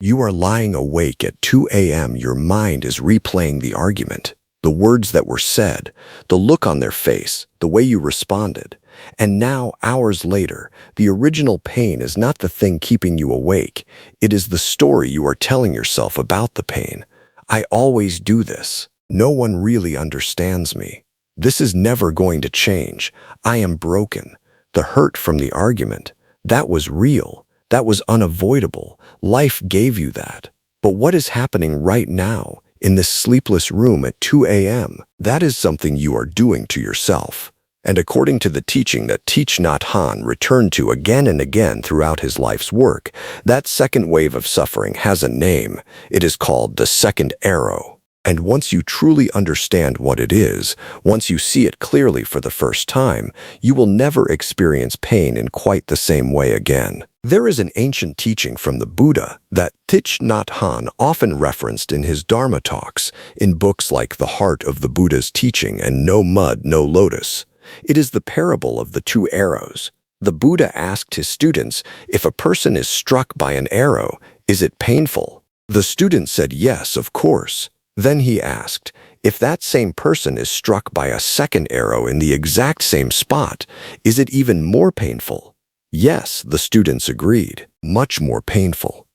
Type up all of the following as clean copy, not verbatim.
You are lying awake at 2 a.m. Your mind is replaying the argument, the words that were said, the look on their face, the way you responded. And now, hours later, the original pain is not the thing keeping you awake. It is the story you are telling yourself about the pain. I always do this. No one really understands me. This is never going to change. I am broken. The hurt from the argument, that was real. That was unavoidable. Life gave you that. But what is happening right now, in this sleepless room at 2 a.m., that is something you are doing to yourself. And according to the teaching that Thich Nhat Hanh returned to again and again throughout his life's work, that second wave of suffering has a name. It is called the second arrow. And once you truly understand what it is, once you see it clearly for the first time, you will never experience pain in quite the same way again. There is an ancient teaching from the Buddha that Thich Nhat Hanh often referenced in his Dharma talks, in books like The Heart of the Buddha's Teaching and No Mud, No Lotus. It is the parable of the two arrows. The Buddha asked his students, if a person is struck by an arrow, is it painful? The students said yes, of course. Then he asked, if that same person is struck by a second arrow in the exact same spot, is it even more painful? Yes, the students agreed, much more painful.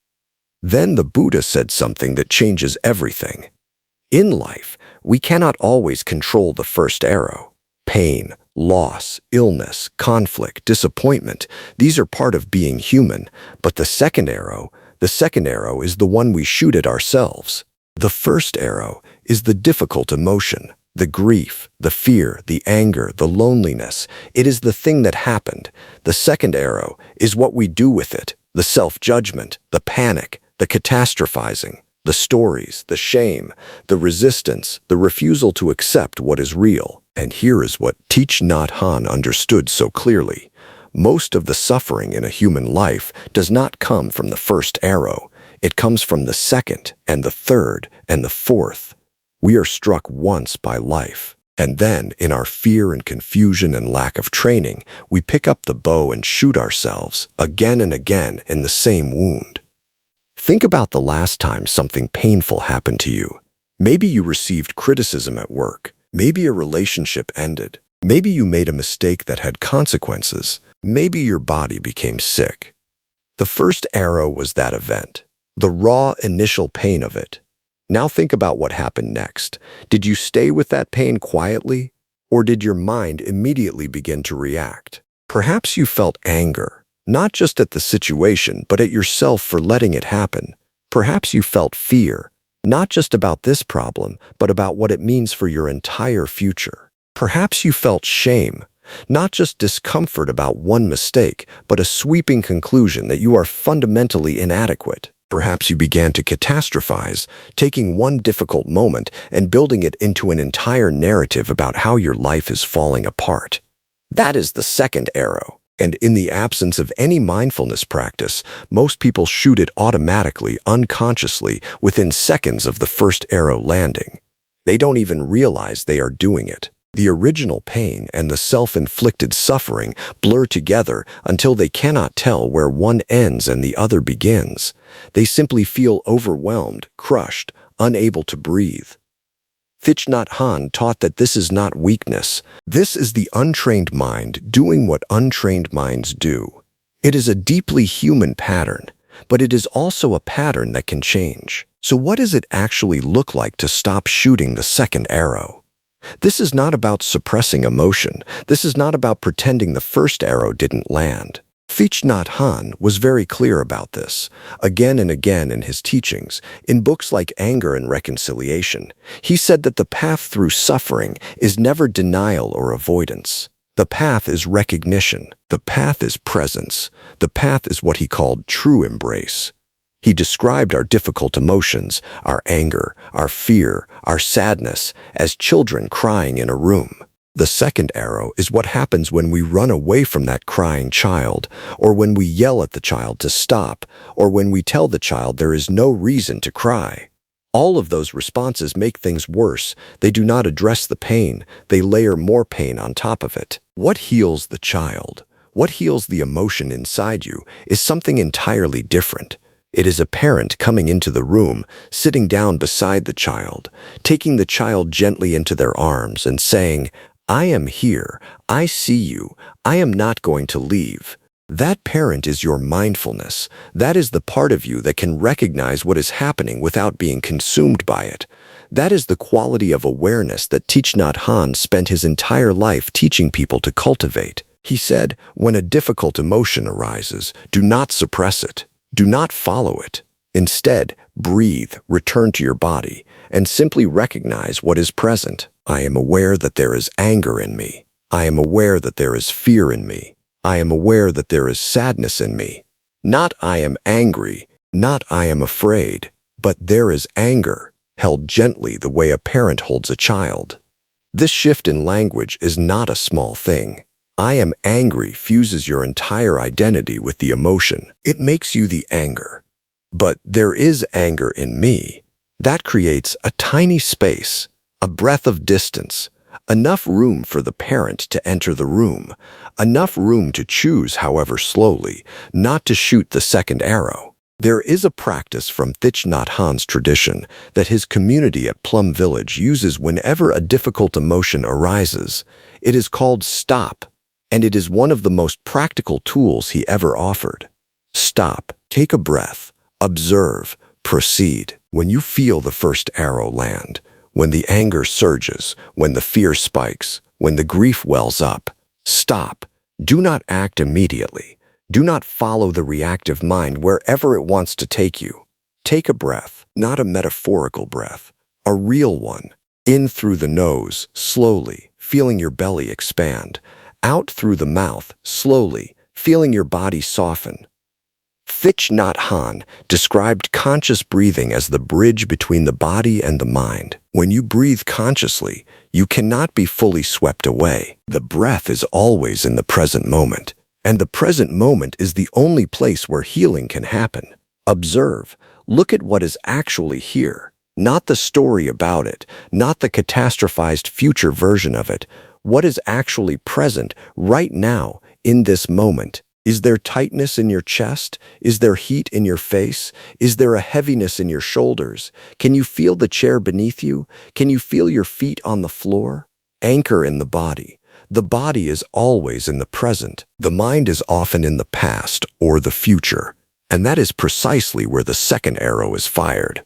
Then the Buddha said something that changes everything. In life, we cannot always control the first arrow. Pain, loss, illness, conflict, disappointment, these are part of being human. But the second arrow is the one we shoot at ourselves. The first arrow is the difficult emotion, the grief, the fear, the anger, the loneliness. It is the thing that happened. The second arrow is what we do with it, the self-judgment, the panic, the catastrophizing, the stories, the shame, the resistance, the refusal to accept what is real. And here is what Thich Nhat Hanh understood so clearly. Most of the suffering in a human life does not come from the first arrow. It comes from the second and the third and the fourth. We are struck once by life, and then, in our fear and confusion and lack of training, we pick up the bow and shoot ourselves again and again in the same wound. Think about the last time something painful happened to you. Maybe you received criticism at work. Maybe a relationship ended. Maybe you made a mistake that had consequences. Maybe your body became sick. The first arrow was that event, the raw initial pain of it. Now think about what happened next. Did you stay with that pain quietly, or did your mind immediately begin to react? Perhaps you felt anger, not just at the situation, but at yourself for letting it happen. Perhaps you felt fear, not just about this problem, but about what it means for your entire future. Perhaps you felt shame, not just discomfort about one mistake, but a sweeping conclusion that you are fundamentally inadequate. Perhaps you began to catastrophize, taking one difficult moment and building it into an entire narrative about how your life is falling apart. That is the second arrow. And in the absence of any mindfulness practice, most people shoot it automatically, unconsciously, within seconds of the first arrow landing. They don't even realize they are doing it. The original pain and the self-inflicted suffering blur together until they cannot tell where one ends and the other begins. They simply feel overwhelmed, crushed, unable to breathe. Thich Nhat Hanh taught that this is not weakness. This is the untrained mind doing what untrained minds do. It is a deeply human pattern, but it is also a pattern that can change. So what does it actually look like to stop shooting the second arrow? This is not about suppressing emotion. This is not about pretending the first arrow didn't land. Thich Nhat Hanh was very clear about this, again and again in his teachings. In books like Anger and Reconciliation, he said that the path through suffering is never denial or avoidance. The path is recognition. The path is presence. The path is what he called true embrace. He described our difficult emotions, our anger, our fear, our sadness, as children crying in a room. The second arrow is what happens when we run away from that crying child, or when we yell at the child to stop, or when we tell the child there is no reason to cry. All of those responses make things worse. They do not address the pain. They layer more pain on top of it. What heals the child? What heals the emotion inside you is something entirely different. It is a parent coming into the room, sitting down beside the child, taking the child gently into their arms and saying, "I am here. I see you. I am not going to leave." That parent is your mindfulness. That is the part of you that can recognize what is happening without being consumed by it. That is the quality of awareness that Thich Nhat Hanh spent his entire life teaching people to cultivate. He said, when a difficult emotion arises, do not suppress it. Do not follow it. Instead, breathe, return to your body, and simply recognize what is present. I am aware that there is anger in me. I am aware that there is fear in me. I am aware that there is sadness in me. Not I am angry, not I am afraid, but there is anger, held gently the way a parent holds a child. This shift in language is not a small thing. I am angry fuses your entire identity with the emotion. It makes you the anger. But there is anger in me. That creates a tiny space, a breath of distance, enough room for the parent to enter the room, enough room to choose, however slowly, not to shoot the second arrow. There is a practice from Thich Nhat Hanh's tradition that his community at Plum Village uses whenever a difficult emotion arises. It is called stop, and it is one of the most practical tools he ever offered. Stop, take a breath, observe, proceed. When you feel the first arrow land, when the anger surges, when the fear spikes, when the grief wells up, stop. Do not act immediately. Do not follow the reactive mind wherever it wants to take you. Take a breath, not a metaphorical breath, a real one. In through the nose, slowly, feeling your belly expand. Out through the mouth, slowly, feeling your body soften. Thich Nhat Hanh described conscious breathing as the bridge between the body and the mind. When you breathe consciously, you cannot be fully swept away. The breath is always in the present moment, and the present moment is the only place where healing can happen. Observe, look at what is actually here, not the story about it, not the catastrophized future version of it. What is actually present right now, in this moment? Is there tightness in your chest? Is there heat in your face? Is there a heaviness in your shoulders? Can you feel the chair beneath you? Can you feel your feet on the floor? Anchor in the body. The body is always in the present. The mind is often in the past or the future. And that is precisely where the second arrow is fired.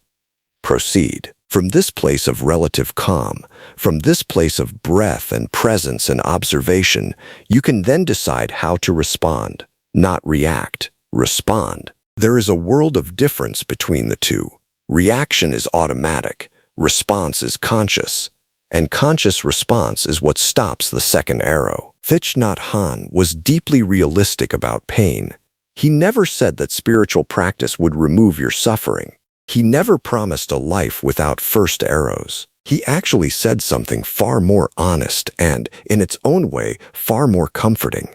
Proceed. From this place of relative calm, from this place of breath and presence and observation, you can then decide how to respond. Not react, respond. There is a world of difference between the two. Reaction is automatic, response is conscious, and conscious response is what stops the second arrow. Thich Nhat Hanh was deeply realistic about pain. He never said that spiritual practice would remove your suffering. He never promised a life without first arrows. He actually said something far more honest and, in its own way, far more comforting.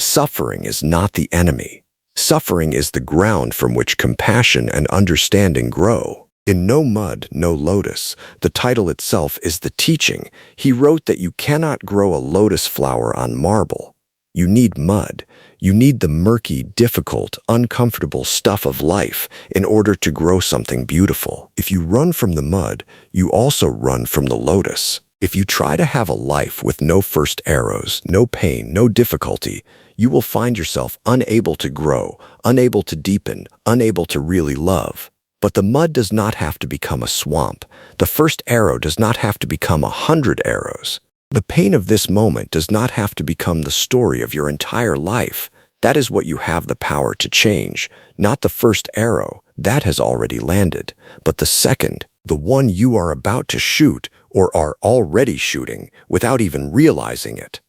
Suffering is not the enemy. Suffering is the ground from which compassion and understanding grow. In No Mud, No Lotus, the title itself is the teaching. He wrote that you cannot grow a lotus flower on marble. You need mud. You need the murky, difficult, uncomfortable stuff of life in order to grow something beautiful. If you run from the mud, you also run from the lotus. If you try to have a life with no first arrows, no pain, no difficulty, you will find yourself unable to grow, unable to deepen, unable to really love. But the mud does not have to become a swamp. The first arrow does not have to become 100 arrows. The pain of this moment does not have to become the story of your entire life. That is what you have the power to change, not the first arrow, that has already landed, but the second, the one you are about to shoot or are already shooting without even realizing it.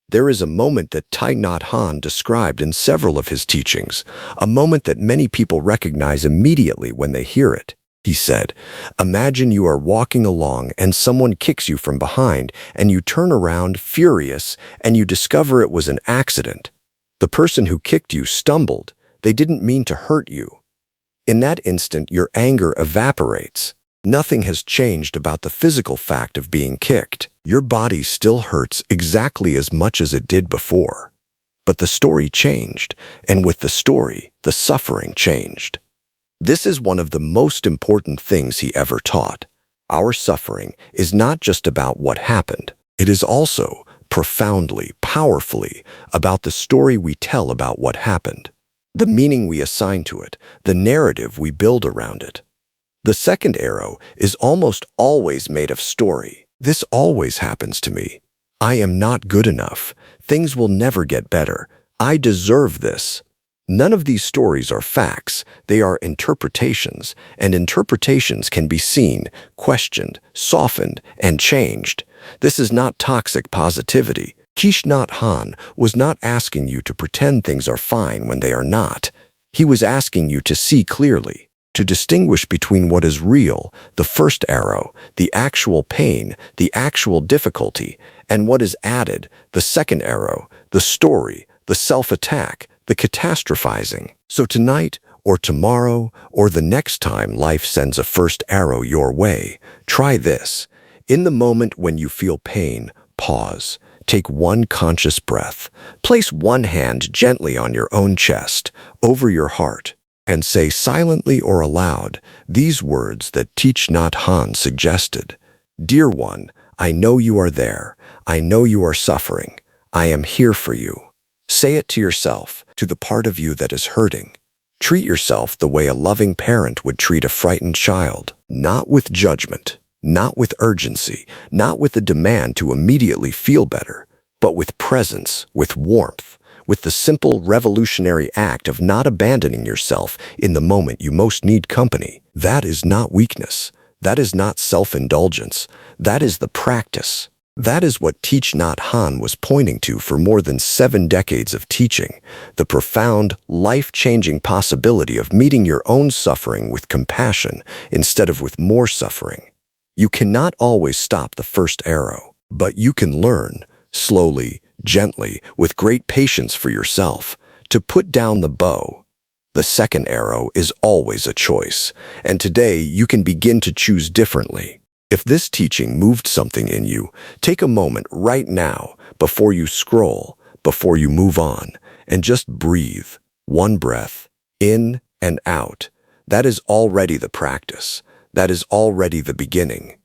There is a moment that Thich Nhat Hanh described in several of his teachings, a moment that many people recognize immediately when they hear it. He said, imagine you are walking along and someone kicks you from behind and you turn around furious and you discover it was an accident. The person who kicked you stumbled. They didn't mean to hurt you. In that instant, your anger evaporates. Nothing has changed about the physical fact of being kicked. Your body still hurts exactly as much as it did before. But the story changed, and with the story, the suffering changed. This is one of the most important things he ever taught. Our suffering is not just about what happened. It is also profoundly, powerfully about the story we tell about what happened, the meaning we assign to it, the narrative we build around it. The second arrow is almost always made of story. This always happens to me. I am not good enough. Things will never get better. I deserve this. None of these stories are facts. They are interpretations, and interpretations can be seen, questioned, softened, and changed. This is not toxic positivity. Thich Nhat Hanh was not asking you to pretend things are fine when they are not. He was asking you to see clearly, to distinguish between what is real, the first arrow, the actual pain, the actual difficulty, and what is added, the second arrow, the story, the self-attack, the catastrophizing. So tonight, or tomorrow, or the next time life sends a first arrow your way, try this. In the moment when you feel pain, pause. Take one conscious breath. Place one hand gently on your own chest, over your heart, and say silently or aloud these words that Thich Nhat Hanh suggested. Dear one, I know you are there. I know you are suffering. I am here for you. Say it to yourself, to the part of you that is hurting. Treat yourself the way a loving parent would treat a frightened child, not with judgment, not with urgency, not with a demand to immediately feel better, but with presence, with warmth, with the simple revolutionary act of not abandoning yourself in the moment you most need company. That is not weakness. That is not self-indulgence. That is the practice. That is what Thich Nhat Hanh was pointing to for more than 7 decades of teaching, the profound, life-changing possibility of meeting your own suffering with compassion instead of with more suffering. You cannot always stop the first arrow, but you can learn, slowly, gently, with great patience for yourself, to put down the bow. The second arrow is always a choice, and today you can begin to choose differently. If this teaching moved something in you, take a moment right now, before you scroll, before you move on, and just breathe. One breath, in and out. That is already the practice. That is already the beginning.